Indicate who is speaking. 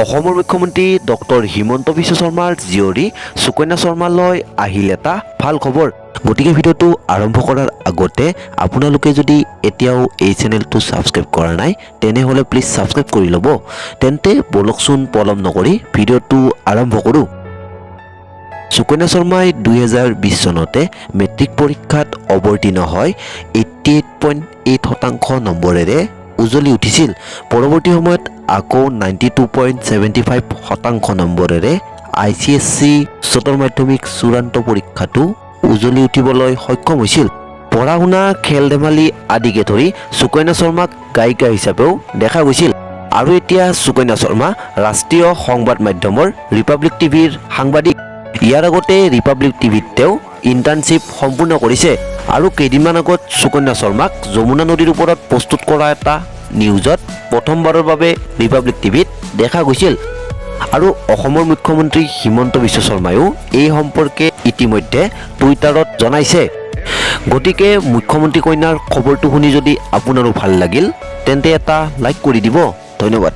Speaker 1: অসমৰ মুখ্যমন্ত্ৰী ডক্টৰ হিমন্ত বিশ্ব শৰ্মাৰ জীয়ৰী সুকন্যা শৰ্মালৈ আহিল এটা ভাল খবৰ। গতিকে ভিডিঅ'টো আৰম্ভ কৰাৰ আগতে আপোনালোকে যদি এতিয়াও এই চেনেলটো সাবস্ক্ৰাইব কৰা নাই তেনেহলে প্লিজ সাবস্ক্ৰাইব কৰি ল'ব। তেন্তে বলকচোন পলম নকৰি ভিডিঅ'টো আৰম্ভ কৰো। সুকন্যা শৰ্মাই 2020 চনতে মেট্ৰিক পৰীক্ষাত অৱতীৰ্ণ হয় 88.8% নম্বৰেৰে উজলি উঠিছিল। পৰৱৰ্তী সময়ত আকৌ 92.75% নম্বৰেৰে ICSC উচ্চতৰ মাধ্যমিক চূড়ান্ত পৰীক্ষাটো উজলি উঠিবলৈ সক্ষম হৈছিল। পঢ়া শুনা খেল ধেমালি আদিকে ধৰি সুকন্যা শৰ্মাক গায়িকা হিচাপেও দেখা গৈছিল। আৰু এতিয়া সুকন্যা শৰ্মা ৰাষ্ট্ৰীয় সংবাদ মাধ্যমৰ ৰিপাব্লিক টিভিৰ সাংবাদিক। ইয়াৰ আগতে ৰিপাব্লিক টিভিত তেওঁ ইণ্টাৰ্ণশ্বিপ সম্পূৰ্ণ কৰিছে। আৰু কেইদিনমান আগত সুকন্যা শৰ্মাক যমুনা নদীৰ ওপৰত প্ৰস্তুত কৰা এটা নিউজত প্ৰথমবাৰৰ বাবে ৰিপাব্লিক টিভিত দেখা গৈছিল। আৰু অসমৰ মুখ্যমন্ত্ৰী হিমন্ত বিশ্ব শৰ্মায়ো এই সম্পৰ্কে ইতিমধ্যে টুইটাৰত জনাইছে। গতিকে মুখ্যমন্ত্ৰী কন্যাৰ খবৰটো শুনি যদি আপোনাৰো ভাল লাগিল তেন্তে এটা লাইক কৰি দিব। ধন্যবাদ।